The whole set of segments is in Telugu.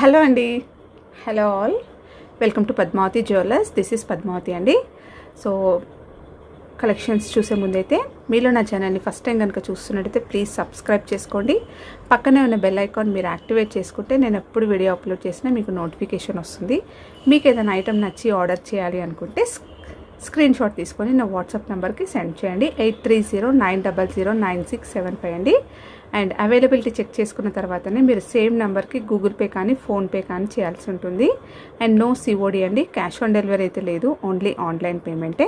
హలో అండి, hello all, welcome to Padmavathi jewellers. This is Padmavathi అండి. సో కలెక్షన్స్ చూసే ముందైతే మీలో నా ఛానల్ని ఫస్ట్ టైం కనుక చూస్తున్నట్టయితే ప్లీజ్ సబ్స్క్రైబ్ చేసుకోండి. పక్కనే ఉన్న బెల్ ఐకాన్ మీరు యాక్టివేట్ చేసుకుంటే నేను ఎప్పుడు వీడియో అప్లోడ్ చేసినా మీకు నోటిఫికేషన్ వస్తుంది. మీకు ఏదైనా ఐటమ్ నచ్చి ఆర్డర్ చేయాలి అనుకుంటే స్క్రీన్ షాట్ తీసుకొని నా వాట్సాప్ నెంబర్కి సెండ్ చేయండి. 8309009675 అండి. అండ్ అవైలబిలిటీ చెక్ చేసుకున్న తర్వాతనే మీరు సేమ్ నెంబర్కి గూగుల్ పే కానీ ఫోన్పే కానీ చేయాల్సి ఉంటుంది. అండ్ నో సిఓడి అండి, క్యాష్ ఆన్ డెలివరీ అయితే లేదు, ఓన్లీ ఆన్లైన్ పేమెంటే.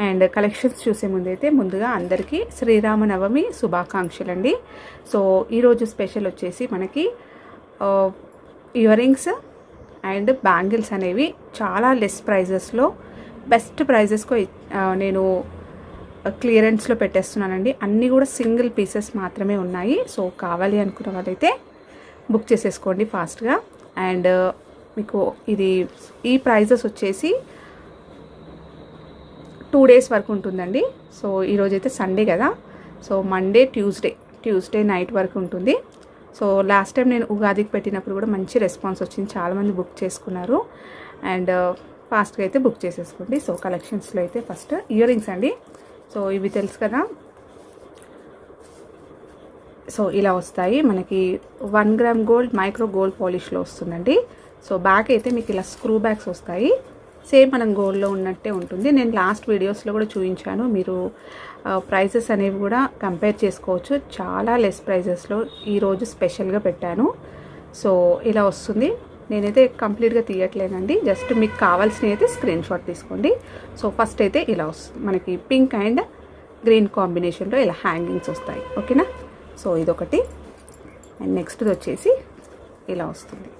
అండ్ కలెక్షన్స్ చూసే ముందైతే ముందుగా అందరికీ శ్రీరామనవమి శుభాకాంక్షలు అండి. సో ఈరోజు స్పెషల్ వచ్చేసి మనకి ఇయర్ రింగ్స్ అండ్ బ్యాంగిల్స్ అనేవి చాలా లెస్ ప్రైజెస్లో బెస్ట్ ప్రైజెస్కు నేను క్లియరెన్స్లో పెట్టేస్తున్నానండి. అన్నీ కూడా సింగిల్ పీసెస్ మాత్రమే ఉన్నాయి. సో కావాలి అనుకున్న వాళ్ళైతే బుక్ చేసేసుకోండి ఫాస్ట్గా. అండ్ మీకు ఈ ప్రైజెస్ వచ్చేసి 2 days వరకు ఉంటుందండి. సో ఈరోజైతే సండే కదా, సో మండే ట్యూస్డే నైట్ వరకు ఉంటుంది. సో లాస్ట్ టైం నేను ఉగాదికి పెట్టినప్పుడు కూడా మంచి రెస్పాన్స్ వచ్చింది, చాలామంది బుక్ చేసుకున్నారు. అండ్ ఫాస్ట్గా అయితే బుక్ చేసేసుకోండి. సో కలెక్షన్స్లో అయితే ఫస్ట్ ఇయర్ రింగ్స్ అండి. సో ఇవి తెలుసు కదా, సో ఇలా వస్తాయి మనకి 1 gram గోల్డ్ మైక్రో గోల్డ్ పాలిష్లో వస్తుందండి. సో బ్యాక్ అయితే మీకు ఇలా స్క్రూ బ్యాగ్స్ వస్తాయి, సేమ్ మనం గోల్డ్లో ఉన్నట్టే ఉంటుంది. నేను లాస్ట్ వీడియోస్లో కూడా చూపించాను, మీరు ప్రైజెస్ అనేవి కూడా కంపేర్ చేసుకోవచ్చు. చాలా లెస్ ప్రైజెస్లో ఈరోజు స్పెషల్గా పెట్టాను. సో ఇలా వస్తుంది. నేనైతే కంప్లీట్గా తీయట్లేనండి, జస్ట్ మీకు కావాల్సినవి అయితే స్క్రీన్ షాట్ తీసుకోండి. సో ఫస్ట్ అయితే ఇలా వస్తుంది మనకి పింక్ అండ్ గ్రీన్ కాంబినేషన్లో ఇలా హ్యాంగింగ్స్ వస్తాయి, ఓకేనా. సో ఇదొకటి. అండ్ నెక్స్ట్ వచ్చేసి ఇలా వస్తుంది.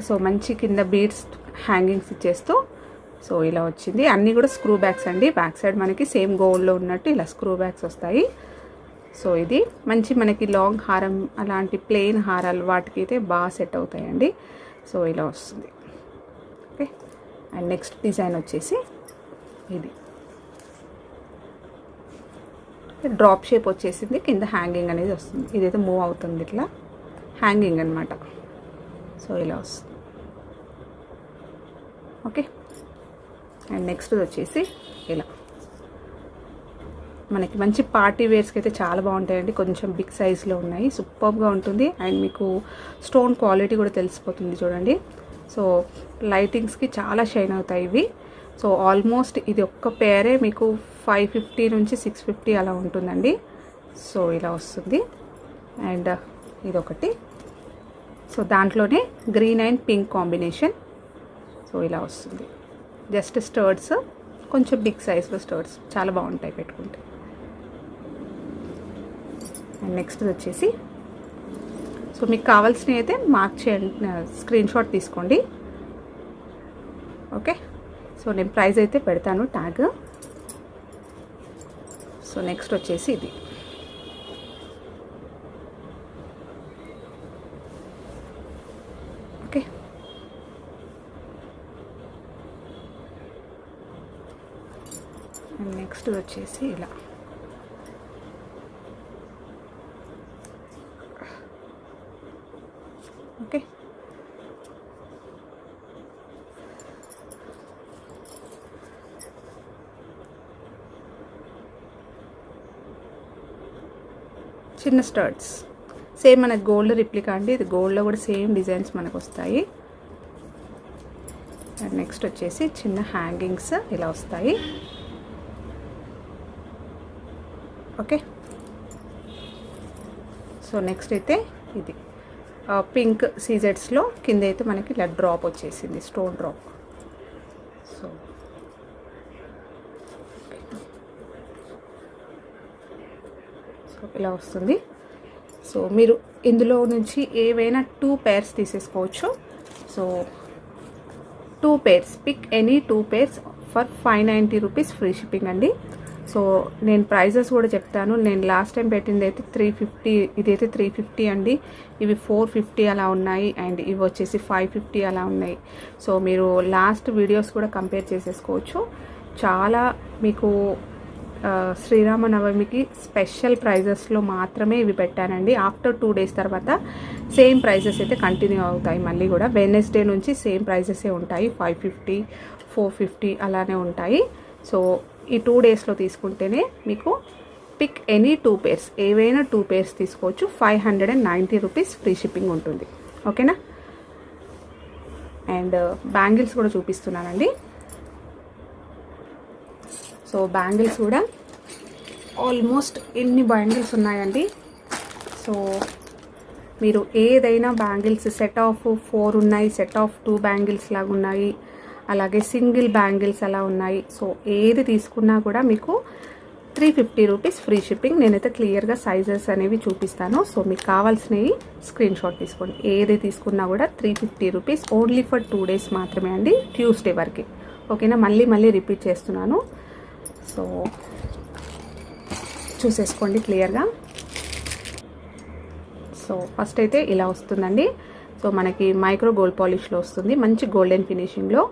సో మంచి కింద బీడ్స్ హ్యాంగింగ్స్ ఇచ్చేస్తూ సో ఇలా వచ్చింది. అన్నీ కూడా స్క్రూ బ్యాగ్స్ అండి. బ్యాక్ సైడ్ మనకి సేమ్ గోల్డ్లో ఉన్నట్టు ఇలా స్క్రూ బ్యాగ్స్ వస్తాయి. సో ఇది మంచి మనకి లాంగ్ హారం అలాంటి ప్లెయిన్ హారాలు వాటికి అయితే బాగా సెట్ అవుతాయండి. సో ఇలా వస్తుంది, ఓకే. అండ్ నెక్స్ట్ డిజైన్ వచ్చేసి ఇది డ్రాప్ షేప్ వచ్చేసింది, కింద హ్యాంగింగ్ అనేది వస్తుంది. ఇదైతే మూవ్ అవుతుంది, ఇట్లా హ్యాంగింగ్ అనమాట. సో ఇలా వస్తుంది, ఓకే. అండ్ నెక్స్ట్ వచ్చేసి ఇలా మనకి మంచి పార్టీ వేర్స్కి అయితే చాలా బాగుంటాయండి. కొంచెం బిగ్ సైజ్లో ఉన్నాయి, సూపర్గా ఉంటుంది. అండ్ మీకు స్టోన్ క్వాలిటీ కూడా తెలిసిపోతుంది చూడండి. సో లైటింగ్స్కి చాలా షైన్ అవుతాయి ఇవి. సో ఆల్మోస్ట్ ఇది ఒక్క పేరే మీకు 550 నుంచి 650 అలా ఉంటుందండి. సో ఇలా వస్తుంది. అండ్ ఇదొకటి. సో దాంట్లోనే green and pink combination. So ఇలా వస్తుంది. జస్ట్ స్టర్డ్స్, కొంచెం బిగ్ సైజ్లో స్టర్డ్స్ చాలా బాగుంటాయి పెట్టుకుంటే. అండ్ నెక్స్ట్ వచ్చేసి సో మీకు కావాల్సినవి అయితే మార్క్ చేయండి, స్క్రీన్ షాట్ తీసుకోండి, ఓకే. సో నేను ప్రైస్ అయితే పెడతాను ట్యాగ్. సో నెక్స్ట్ వచ్చేసి ఇది ఓకే. అండ్ నెక్స్ట్ వచ్చేసి ఇలా ఓకే. చిన్న స్టర్ట్స్ సేమ్ మనకు గోల్డ్ రిప్లికా అండి. ఇది గోల్డ్లో కూడా సేమ్ డిజైన్స్ మనకు వస్తాయి. అండ్ నెక్స్ట్ వచ్చేసి చిన్న హ్యాంగింగ్స్ ఇలా వస్తాయి, ఓకే. సో నెక్స్ట్ అయితే ఇది పింక్ సీజెడ్స్లో కింద అయితే మనకి ఇలా డ్రాప్ వచ్చేసింది, స్టోన్ డ్రాప్. సో ఇలా వస్తుంది. సో మీరు ఇందులో నుంచి ఏవైనా 2 pairs తీసేసుకోవచ్చు. So 2 pairs, pick any 2 pairs for 590 rupees free shipping అండి. సో నేను ప్రైజెస్ కూడా చెప్తాను. నేను లాస్ట్ టైం పెట్టింది అయితే 350, ఇదైతే 350 అండి. ఇవి 450 అలా ఉన్నాయి. అండ్ ఇవి వచ్చేసి 550 అలా ఉన్నాయి. సో మీరు లాస్ట్ వీడియోస్ కూడా కంపేర్ చేసేసుకోవచ్చు. చాలా మీకు శ్రీరామనవమికి స్పెషల్ ప్రైజెస్లో మాత్రమే ఇవి పెట్టానండి. ఆఫ్టర్ 2 days తర్వాత సేమ్ ప్రైజెస్ అయితే కంటిన్యూ అవుతాయి. మళ్ళీ కూడా వెడ్నెస్డే నుంచి సేమ్ ప్రైజెసే ఉంటాయి. 550, 450 అలానే ఉంటాయి. సో ఈ 2 డేస్లో తీసుకుంటేనే మీకు పిక్ ఎనీ 2 పేర్స్, ఏవైనా 2 పేర్స్ తీసుకోవచ్చు. 590 రూపీస్ ఫ్రీ షిప్పింగ్ ఉంటుంది. ఓకేనా. అండ్ బ్యాంగిల్స్ కూడా చూపిస్తున్నానండి. సో బ్యాంగిల్స్ కూడా ఆల్మోస్ట్ ఎన్ని బ్యాంగిల్స్ ఉన్నాయండి. సో మీరు ఏదైనా బ్యాంగిల్స్ సెట్ ఆఫ్ 4 ఉన్నాయి, సెట్ ఆఫ్ 2 బ్యాంగిల్స్ లాగా ఉన్నాయి, అలాగే సింగిల్ బ్యాంగిల్స్ అలా ఉన్నాయి. సో ఏది తీసుకున్నా కూడా మీకు 350 రూపీస్ ఫ్రీ షిప్పింగ్. నేనైతే క్లియర్గా సైజెస్ అనేవి చూపిస్తాను. సో మీకు కావాల్సినవి స్క్రీన్ షాట్ తీసుకోండి. ఏది తీసుకున్నా కూడా 350 రూపీస్ ఓన్లీ ఫర్ 2 డేస్ మాత్రమే అండి, ట్యూస్డే వరకు. ఓకేనా. మళ్ళీ రిపీట్ చేస్తున్నాను. సో చూసేసుకోండి క్లియర్గా. సో ఫస్ట్ అయితే ఇలా వస్తుందండి. సో మనకి మైక్రో గోల్డ్ పాలిష్లో వస్తుంది, మంచి గోల్డెన్ ఫినిషింగ్లో.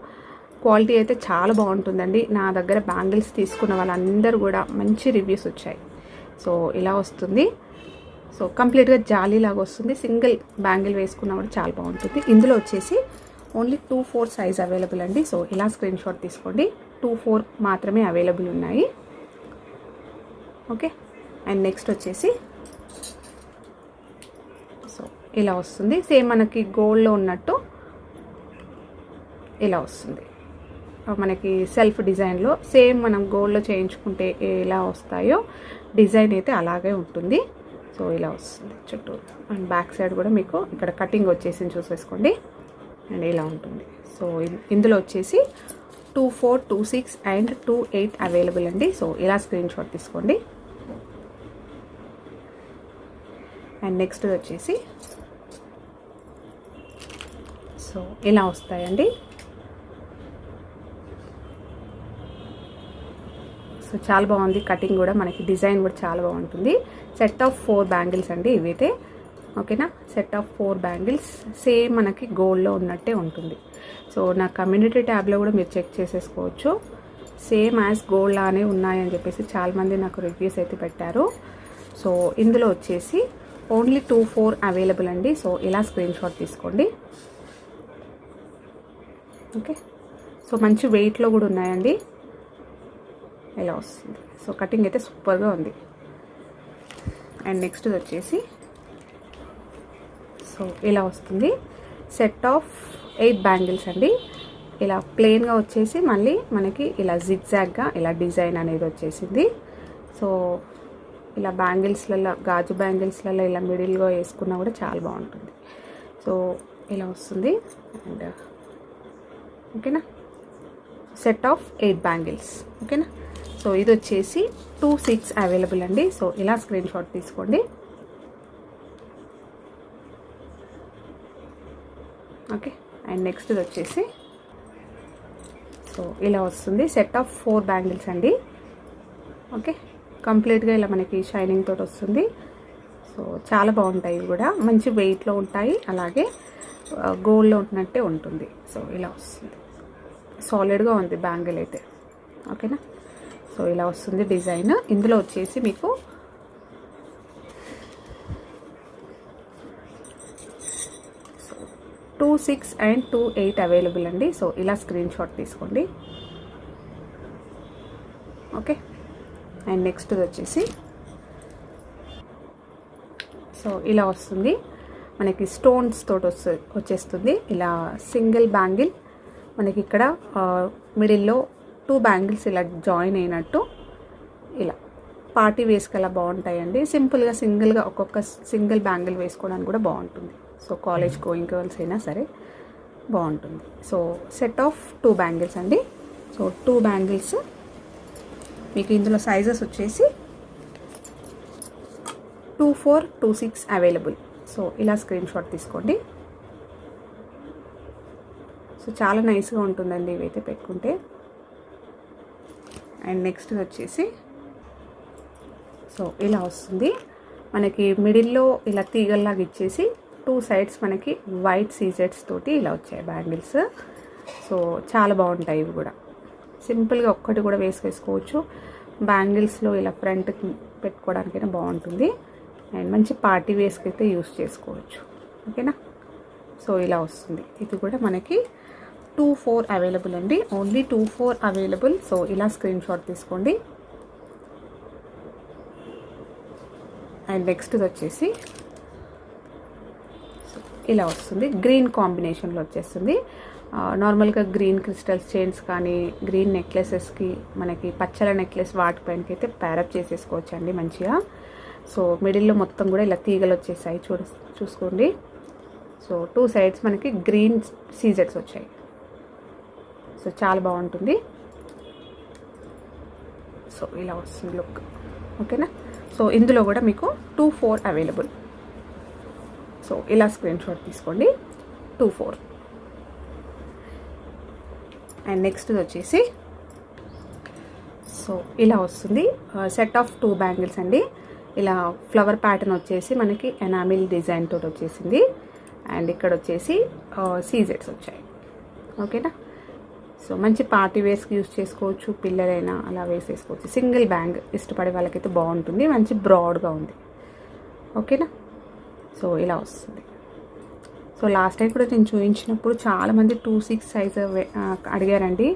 క్వాలిటీ అయితే చాలా బాగుంటుందండి. నా దగ్గర బ్యాంగిల్స్ తీసుకున్న వాళ్ళందరూ కూడా మంచి రివ్యూస్ వచ్చాయి. సో ఇలా వస్తుంది. సో కంప్లీట్గా జాలీ లాగా వస్తుంది. సింగిల్ బ్యాంగిల్ వేసుకున్నా కూడా చాలా బాగుంటుంది. ఇందులో వచ్చేసి ఓన్లీ 2-4 సైజ్ అవైలబుల్ అండి. సో ఇలా స్క్రీన్ షాట్ తీసుకోండి. 2-4 మాత్రమే అవైలబుల్ ఉన్నాయి. ఓకే. అండ్ నెక్స్ట్ వచ్చేసి సో ఇలా వస్తుంది. సేమ్ మనకి గోల్డ్లో ఉన్నట్టు ఇలా వస్తుంది. మనకి సెల్ఫ్ డిజైన్లో సేమ్ మనం గోల్డ్లో చేయించుకుంటే ఎలా వస్తాయో డిజైన్ అయితే అలాగే ఉంటుంది. సో ఇలా వస్తుంది చుట్టూ. అండ్ బ్యాక్ సైడ్ కూడా మీకు ఇక్కడ కటింగ్ వచ్చేసి చూసేసుకోండి. అండ్ ఇలా ఉంటుంది. సో ఇందులో వచ్చేసి 24, 26 అండ్ 28 అవైలబుల్ అండి. సో ఇలా స్క్రీన్ షాట్ తీసుకోండి. అండ్ నెక్స్ట్ వచ్చేసి సో ఇలా వస్తాయండి. సో చాలా బాగుంది కటింగ్ కూడా, మనకి డిజైన్ కూడా చాలా బాగుంటుంది. సెట్ ఆఫ్ 4 బ్యాంగిల్స్ అండి ఇవైతే. ఓకేనా. సెట్ ఆఫ్ 4 బ్యాంగిల్స్ సేమ్ మనకి గోల్డ్లో ఉన్నట్టే ఉంటుంది. సో నా కమ్యూనిటీ ట్యాబ్లో కూడా మీరు చెక్ చేసేసుకోవచ్చు. సేమ్ యాజ్ గోల్డ్ లానే ఉన్నాయని చెప్పేసి చాలామంది నాకు రివ్యూస్ అయితే పెట్టారు. సో ఇందులో వచ్చేసి ఓన్లీ 2-4 అవైలబుల్ అండి. సో ఇలా స్క్రీన్ షాట్ తీసుకోండి. ఓకే. సో మంచి వెయిట్లో కూడా ఉన్నాయండి. ఇలా వస్తుంది. సో కటింగ్ అయితే సూపర్గా ఉంది. అండ్ నెక్స్ట్ వచ్చేసి సో ఇలా వస్తుంది. సెట్ ఆఫ్ 8 బ్యాంగిల్స్ అండి. ఇలా ప్లెయిన్గా వచ్చేసి మళ్ళీ మనకి ఇలా జిగ్జాగ్గా ఇలా డిజైన్ అనేది వచ్చేసింది. సో ఇలా బ్యాంగిల్స్లలో, గాజు బ్యాంగిల్స్లలో ఇలా మిడిల్గా వేసుకున్నా కూడా చాలా బాగుంటుంది. సో ఇలా వస్తుంది. అండ్ ఓకేనా. Set of 8 bangles. ఓకేనా. సో ఇది వచ్చేసి 2-6 అవైలబుల్ అండి. సో ఇలా స్క్రీన్ షాట్ తీసుకోండి. ఓకే. అండ్ నెక్స్ట్ వచ్చేసి సో ఇలా వస్తుంది. సెట్ ఆఫ్ 4 బ్యాంగిల్స్ అండి. ఓకే. కంప్లీట్గా ఇలా మనకి షైనింగ్ తోటి వస్తుంది. సో చాలా బాగుంటాయి. ఇవి కూడా మంచి వెయిట్లో ఉంటాయి, అలాగే గోల్డ్లో ఉంటున్నట్టే ఉంటుంది. సో ఇలా వస్తుంది. సాలిడ్గా ఉంది బ్యాంగిల్ అయితే. ఓకేనా. సో ఇలా వస్తుంది డిజైన్. ఇందులో వచ్చేసి మీకు 2-6 అండ్ 2-8 అవైలబుల్ అండి. సో ఇలా స్క్రీన్ షాట్ తీసుకోండి. ఓకే. అండ్ నెక్స్ట్ వచ్చేసి సో ఇలా వస్తుంది. మనకి స్టోన్స్ తోటి వచ్చేస్తుంది. ఇలా సింగిల్ బ్యాంగిల్ మనకి ఇక్కడ మిడిల్లో 2 బ్యాంగిల్స్ ఇలా జాయిన్ అయినట్టు ఇలా పార్టీ వేసుకలా బాగుంటాయండి. సింపుల్గా సింగిల్గా ఒక్కొక్క సింగిల్ బ్యాంగిల్ వేసుకోవడానికి కూడా బాగుంటుంది. సో కాలేజ్ గోయింగ్ గర్ల్స్ అయినా సరే బాగుంటుంది. సో సెట్ ఆఫ్ 2 బ్యాంగిల్స్ అండి. సో 2 బ్యాంగిల్స్ మీకు ఇందులో సైజెస్ వచ్చేసి 2-4, 2-6 అవైలబుల్. సో ఇలా స్క్రీన్ షాట్ తీసుకోండి. సో చాలా నైస్గా ఉంటుందండి ఇవైతే పెట్టుకుంటే. అండ్ నెక్స్ట్ వచ్చేసి సో ఇలా వస్తుంది. మనకి మిడిల్లో ఇలా తీగల్లాగా ఇచ్చేసి 2 సైడ్స్ మనకి వైట్ సీజెట్స్ తోటి ఇలా వచ్చాయి బ్యాంగిల్స్. సో చాలా బాగుంటాయి ఇవి కూడా. సింపుల్గా ఒక్కటి కూడా వేసుకోవచ్చు. బ్యాంగిల్స్లో ఇలా ఫ్రంట్కి పెట్టుకోవడానికైనా బాగుంటుంది. అండ్ మంచి పార్టీ వేస్కి అయితే యూస్ చేసుకోవచ్చు. ఓకేనా. సో ఇలా వస్తుంది. ఇది కూడా మనకి 2-4 అవైలబుల్ అండి, ఓన్లీ 2-4 అవైలబుల్. సో ఇలా స్క్రీన్ షాట్ తీసుకోండి. అండ్ నెక్స్ట్ వచ్చేసి ఇలా వస్తుంది, గ్రీన్ కాంబినేషన్లో వచ్చేస్తుంది. నార్మల్గా గ్రీన్ క్రిస్టల్స్ చైన్స్ కానీ గ్రీన్ నెక్లెసెస్కి మనకి పచ్చల నెక్లెస్ వాటిపైనకి అయితే ప్యారప్ చేసేసుకోవచ్చు అండి మంచిగా. సో మిడిల్లో మొత్తం కూడా ఇలా తీగలు వచ్చేసాయి చూసుకోండి. సో 2 సైడ్స్ మనకి గ్రీన్ సీజెట్స్ వచ్చాయి. సో చాలా బాగుంటుంది. సో ఇలా వస్తుంది లుక్. ఓకేనా. సో ఇందులో కూడా మీకు 2-4 అవైలబుల్. సో ఇలా స్క్రీన్ షాట్ తీసుకోండి, 2-4. అండ్ నెక్స్ట్ వచ్చేసి సో ఇలా వస్తుంది, సెట్ ఆఫ్ 2 బ్యాంగిల్స్ అండి. ఇలా ఫ్లవర్ ప్యాటర్న్ వచ్చేసి మనకి ఎనామిల్ డిజైన్ తోటి వచ్చేసింది. అండ్ ఇక్కడ వచ్చేసి సీజెట్స్ వచ్చాయి. ఓకేనా. సో మంచి పార్టీ వేర్స్కి యూస్ చేసుకోవచ్చు, పిల్లలైనా అలా వేసేసుకోవచ్చు. సింగిల్ బ్యాంగ్ ఇష్టపడే వాళ్ళకైతే బాగుంటుంది, మంచి బ్రాడ్గా ఉంది. ఓకేనా. సో ఇలా వస్తుంది. సో లాస్ట్ టైం కూడా నేను చూపించినప్పుడు చాలామంది 2-6 సైజ్ అడిగారండి.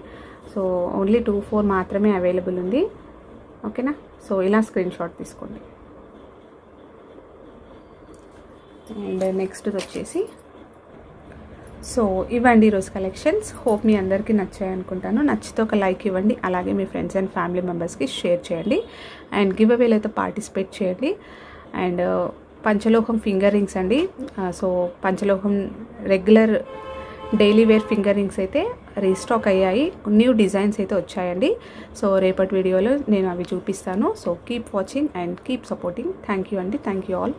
సో ఓన్లీ 2-4 మాత్రమే అవైలబుల్ ఉంది. ఓకేనా. సో ఇలా స్క్రీన్ షాట్ తీసుకోండి. అండ్ నెక్స్ట్ వచ్చేసి సో ఇవ్వండి ఈరోజు కలెక్షన్స్. హోప్ మీ అందరికీ నచ్చాయి అనుకుంటాను. నచ్చితే ఒక లైక్ ఇవ్వండి, అలాగే మీ ఫ్రెండ్స్ అండ్ ఫ్యామిలీ మెంబర్స్కి షేర్ చేయండి. అండ్ గివ్ అవేలో అయితే పార్టిసిపేట్ చేయండి. అండ్ పంచలోహం ఫింగర్ రింగ్స్ అండి. సో పంచలోహం regular daily wear finger rings అయితే రీస్టాక్ అయ్యాయి, న్యూ డిజైన్స్ అయితే వచ్చాయండి. సో రేపటి వీడియోలో నేను అవి చూపిస్తాను. So keep watching and keep supporting. Thank you అండి. Thank you all.